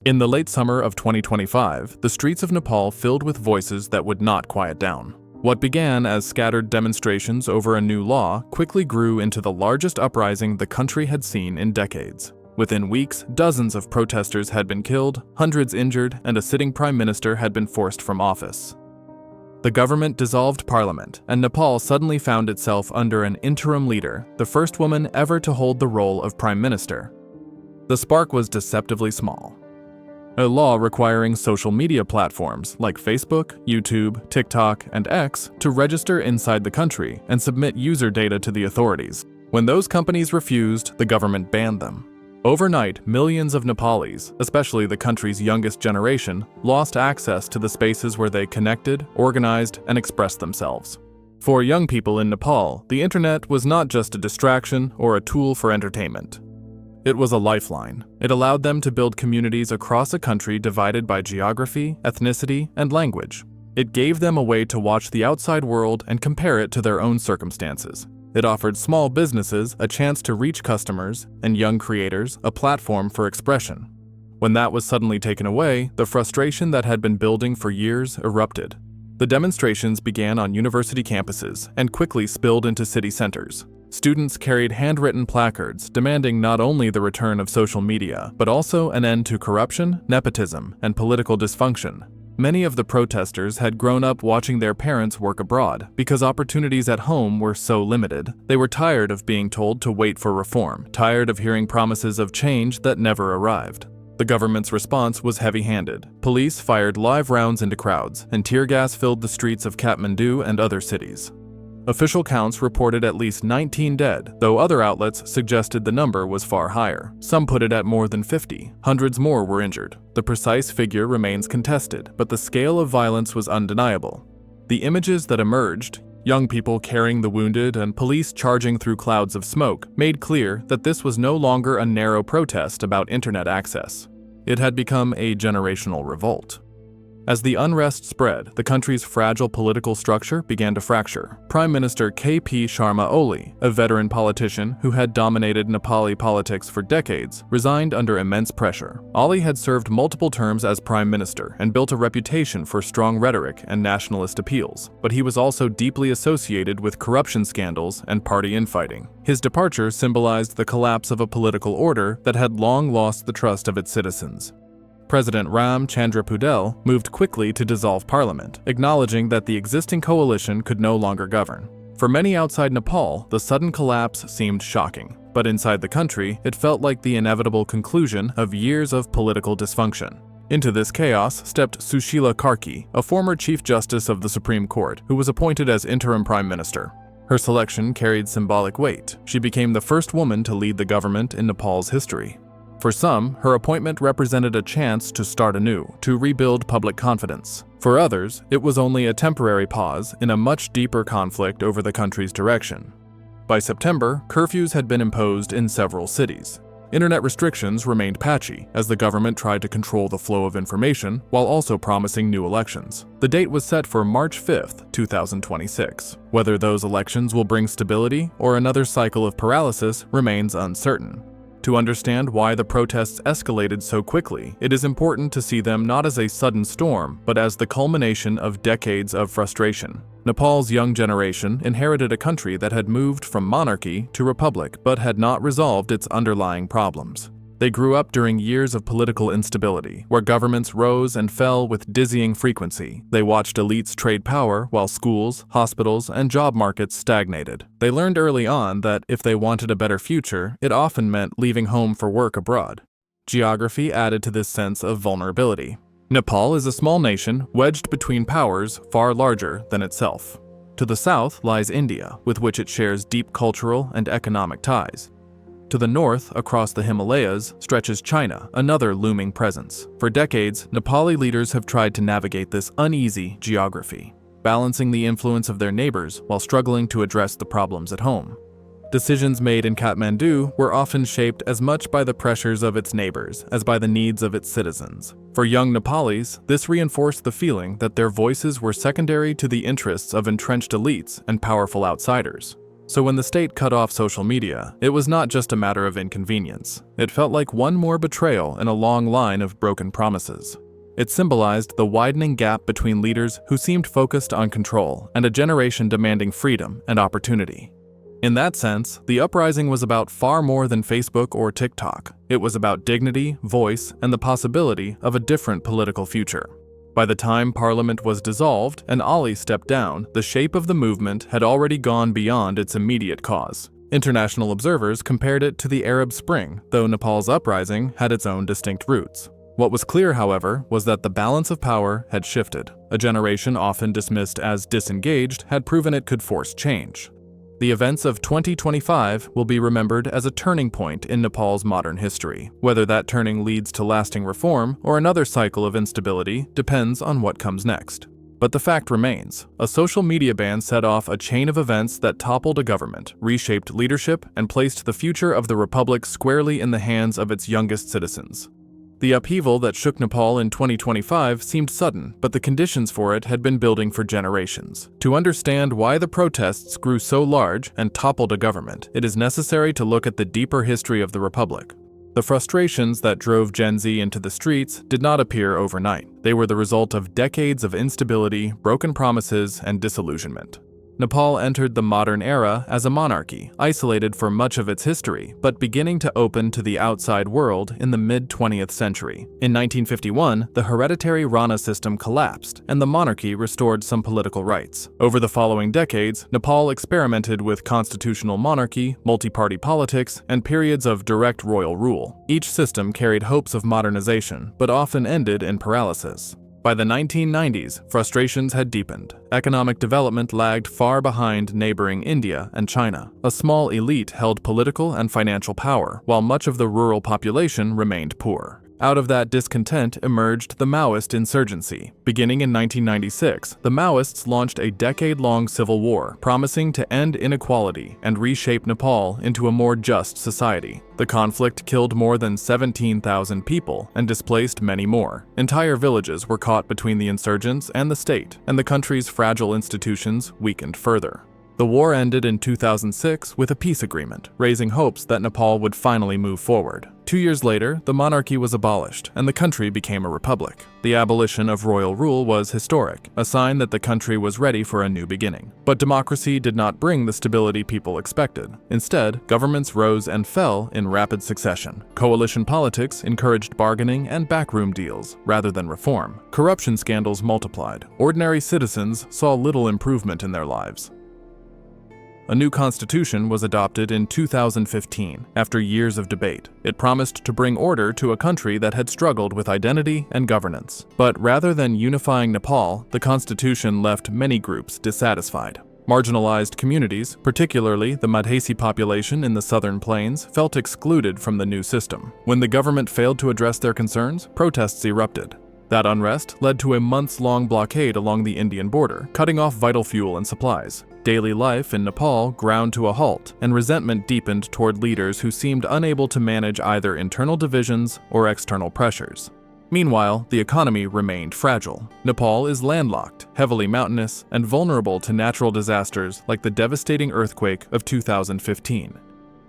In the late summer of 2025, the streets of Nepal filled with voices that would not quiet down. What began as scattered demonstrations over a new law quickly grew into the largest uprising the country had seen in decades. Within weeks, dozens of protesters had been killed, hundreds injured, and a sitting prime minister had been forced from office. The government dissolved parliament, and Nepal suddenly found itself under an interim leader, the first woman ever to hold the role of prime minister. The spark was deceptively small. A law requiring social media platforms like Facebook, YouTube, TikTok, and X to register inside the country and submit user data to the authorities. When those companies refused, the government banned them. Overnight, millions of Nepalis, especially the country's youngest generation, lost access to the spaces where they connected, organized, and expressed themselves. For young people in Nepal, the internet was not just a distraction or a tool for entertainment. It was a lifeline. It allowed them to build communities across a country divided by geography, ethnicity, and language. It gave them a way to watch the outside world and compare it to their own circumstances. It offered small businesses a chance to reach customers and young creators a platform for expression. When that was suddenly taken away, the frustration that had been building for years erupted. The demonstrations began on university campuses and quickly spilled into city centers. Students carried handwritten placards demanding not only the return of social media, but also an end to corruption, nepotism, and political dysfunction. Many of the protesters had grown up watching their parents work abroad because opportunities at home were so limited. They were tired of being told to wait for reform, tired of hearing promises of change that never arrived. The government's response was heavy-handed. Police fired live rounds into crowds, and tear gas filled the streets of Kathmandu and other cities. Official counts reported at least 19 dead, though other outlets suggested the number was far higher. Some put it at more than 50. Hundreds more were injured. The precise figure remains contested, but the scale of violence was undeniable. The images that emerged, young people carrying the wounded and police charging through clouds of smoke, made clear that this was no longer a narrow protest about internet access. It had become a generational revolt. As the unrest spread, the country's fragile political structure began to fracture. Prime Minister K.P. Sharma Oli, a veteran politician who had dominated Nepali politics for decades, resigned under immense pressure. Oli had served multiple terms as prime minister and built a reputation for strong rhetoric and nationalist appeals, but he was also deeply associated with corruption scandals and party infighting. His departure symbolized the collapse of a political order that had long lost the trust of its citizens. President Ram Chandra Pudel moved quickly to dissolve parliament, acknowledging that the existing coalition could no longer govern. For many outside Nepal, the sudden collapse seemed shocking, but inside the country, it felt like the inevitable conclusion of years of political dysfunction. Into this chaos stepped Sushila Karki, a former Chief Justice of the Supreme Court, who was appointed as interim prime minister. Her selection carried symbolic weight. She became the first woman to lead the government in Nepal's history. For some, her appointment represented a chance to start anew, to rebuild public confidence. For others, it was only a temporary pause in a much deeper conflict over the country's direction. By September, curfews had been imposed in several cities. Internet restrictions remained patchy as the government tried to control the flow of information while also promising new elections. The date was set for March 5, 2026. Whether those elections will bring stability or another cycle of paralysis remains uncertain. To understand why the protests escalated so quickly, it is important to see them not as a sudden storm, but as the culmination of decades of frustration. Nepal's young generation inherited a country that had moved from monarchy to republic but had not resolved its underlying problems. They grew up during years of political instability, where governments rose and fell with dizzying frequency. They watched elites trade power while schools, hospitals, and job markets stagnated. They learned early on that if they wanted a better future, it often meant leaving home for work abroad. Geography added to this sense of vulnerability. Nepal is a small nation wedged between powers far larger than itself. To the south lies India, with which it shares deep cultural and economic ties. To the north, across the Himalayas, stretches China, another looming presence. For decades, Nepali leaders have tried to navigate this uneasy geography, balancing the influence of their neighbors while struggling to address the problems at home. Decisions made in Kathmandu were often shaped as much by the pressures of its neighbors as by the needs of its citizens. For young Nepalis, this reinforced the feeling that their voices were secondary to the interests of entrenched elites and powerful outsiders. So when the state cut off social media, it was not just a matter of inconvenience. It felt like one more betrayal in a long line of broken promises. It symbolized the widening gap between leaders who seemed focused on control and a generation demanding freedom and opportunity. In that sense, the uprising was about far more than Facebook or TikTok. It was about dignity, voice, and the possibility of a different political future. By the time Parliament was dissolved and Ali stepped down, the shape of the movement had already gone beyond its immediate cause. International observers compared it to the Arab Spring, though Nepal's uprising had its own distinct roots. What was clear, however, was that the balance of power had shifted. A generation often dismissed as disengaged had proven it could force change. The events of 2025 will be remembered as a turning point in Nepal's modern history. Whether that turning leads to lasting reform or another cycle of instability depends on what comes next. But the fact remains, a social media ban set off a chain of events that toppled a government, reshaped leadership, and placed the future of the republic squarely in the hands of its youngest citizens. The upheaval that shook Nepal in 2025 seemed sudden, but the conditions for it had been building for generations. To understand why the protests grew so large and toppled a government, it is necessary to look at the deeper history of the republic. The frustrations that drove Gen Z into the streets did not appear overnight. They were the result of decades of instability, broken promises, and disillusionment. Nepal entered the modern era as a monarchy, isolated for much of its history, but beginning to open to the outside world in the mid-20th century. In 1951, the hereditary Rana system collapsed, and the monarchy restored some political rights. Over the following decades, Nepal experimented with constitutional monarchy, multi-party politics, and periods of direct royal rule. Each system carried hopes of modernization, but often ended in paralysis. By the 1990s, frustrations had deepened. Economic development lagged far behind neighboring India and China. A small elite held political and financial power, while much of the rural population remained poor. Out of that discontent emerged the Maoist insurgency. Beginning in 1996, the Maoists launched a decade-long civil war, promising to end inequality and reshape Nepal into a more just society. The conflict killed more than 17,000 people and displaced many more. Entire villages were caught between the insurgents and the state, and the country's fragile institutions weakened further. The war ended in 2006 with a peace agreement, raising hopes that Nepal would finally move forward. 2 years later, the monarchy was abolished, and the country became a republic. The abolition of royal rule was historic, a sign that the country was ready for a new beginning. But democracy did not bring the stability people expected. Instead, governments rose and fell in rapid succession. Coalition politics encouraged bargaining and backroom deals, rather than reform. Corruption scandals multiplied. Ordinary citizens saw little improvement in their lives. A new constitution was adopted in 2015, after years of debate. It promised to bring order to a country that had struggled with identity and governance. But rather than unifying Nepal, the constitution left many groups dissatisfied. Marginalized communities, particularly the Madhesi population in the southern plains, felt excluded from the new system. When the government failed to address their concerns, protests erupted. That unrest led to a months-long blockade along the Indian border, cutting off vital fuel and supplies. Daily life in Nepal ground to a halt, and resentment deepened toward leaders who seemed unable to manage either internal divisions or external pressures. Meanwhile, the economy remained fragile. Nepal is landlocked, heavily mountainous, and vulnerable to natural disasters like the devastating earthquake of 2015.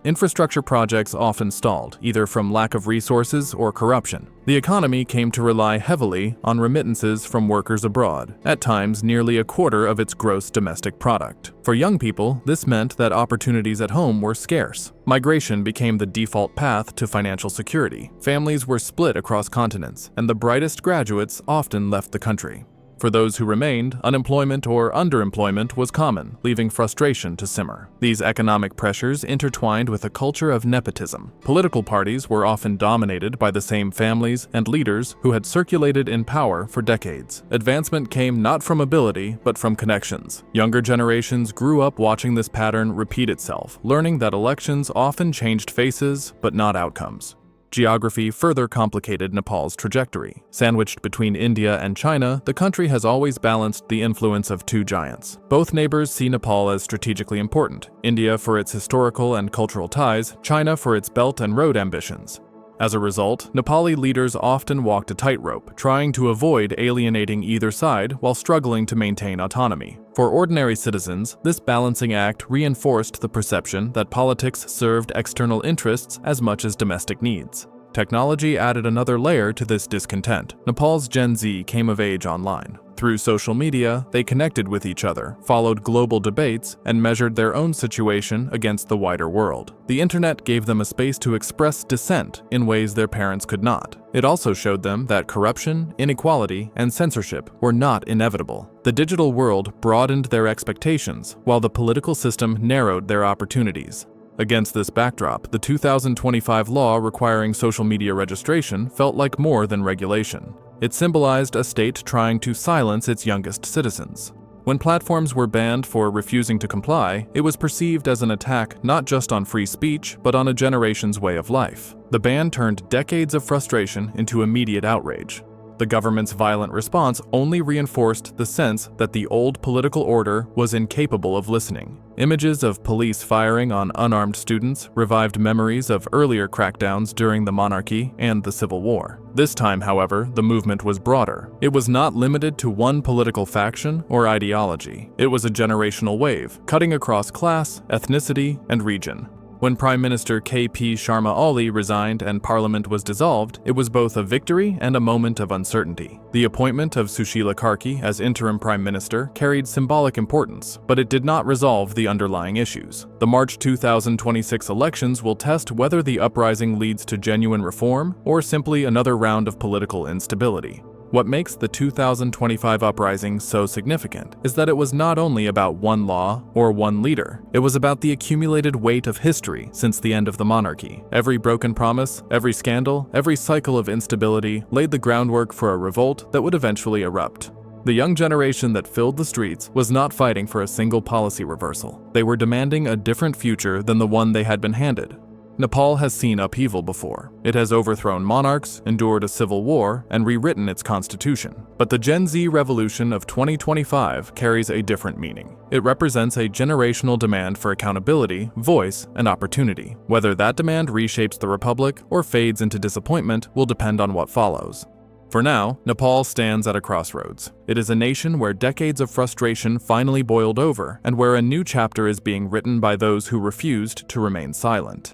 Infrastructure projects often stalled, either from lack of resources or corruption. The economy came to rely heavily on remittances from workers abroad, at times nearly a quarter of its gross domestic product. For young people, this meant that opportunities at home were scarce. Migration became the default path to financial security. Families were split across continents, and the brightest graduates often left the country. For those who remained, unemployment or underemployment was common, leaving frustration to simmer. These economic pressures intertwined with a culture of nepotism. Political parties were often dominated by the same families and leaders who had circulated in power for decades. Advancement came not from ability, but from connections. Younger generations grew up watching this pattern repeat itself, learning that elections often changed faces, but not outcomes. Geography further complicated Nepal's trajectory. Sandwiched between India and China, the country has always balanced the influence of two giants. Both neighbors see Nepal as strategically important, India for its historical and cultural ties, China for its belt and road ambitions. As a result, Nepali leaders often walked a tightrope, trying to avoid alienating either side while struggling to maintain autonomy. For ordinary citizens, this balancing act reinforced the perception that politics served external interests as much as domestic needs. Technology added another layer to this discontent. Nepal's Gen Z came of age online. Through social media, they connected with each other, followed global debates, and measured their own situation against the wider world. The internet gave them a space to express dissent in ways their parents could not. It also showed them that corruption, inequality, and censorship were not inevitable. The digital world broadened their expectations, while the political system narrowed their opportunities. Against this backdrop, the 2025 law requiring social media registration felt like more than regulation. It symbolized a state trying to silence its youngest citizens. When platforms were banned for refusing to comply, it was perceived as an attack not just on free speech, but on a generation's way of life. The ban turned decades of frustration into immediate outrage. The government's violent response only reinforced the sense that the old political order was incapable of listening. Images of police firing on unarmed students revived memories of earlier crackdowns during the monarchy and the Civil War. This time, however, the movement was broader. It was not limited to one political faction or ideology. It was a generational wave, cutting across class, ethnicity, and region. When Prime Minister K.P. Sharma Oli resigned and Parliament was dissolved, it was both a victory and a moment of uncertainty. The appointment of Sushila Karki as interim Prime Minister carried symbolic importance, but it did not resolve the underlying issues. The March 2026 elections will test whether the uprising leads to genuine reform or simply another round of political instability. What makes the 2025 uprising so significant is that it was not only about one law or one leader, it was about the accumulated weight of history since the end of the monarchy. Every broken promise, every scandal, every cycle of instability laid the groundwork for a revolt that would eventually erupt. The young generation that filled the streets was not fighting for a single policy reversal. They were demanding a different future than the one they had been handed. Nepal has seen upheaval before. It has overthrown monarchs, endured a civil war, and rewritten its constitution. But the Gen Z revolution of 2025 carries a different meaning. It represents a generational demand for accountability, voice, and opportunity. Whether that demand reshapes the republic or fades into disappointment will depend on what follows. For now, Nepal stands at a crossroads. It is a nation where decades of frustration finally boiled over, and where a new chapter is being written by those who refused to remain silent.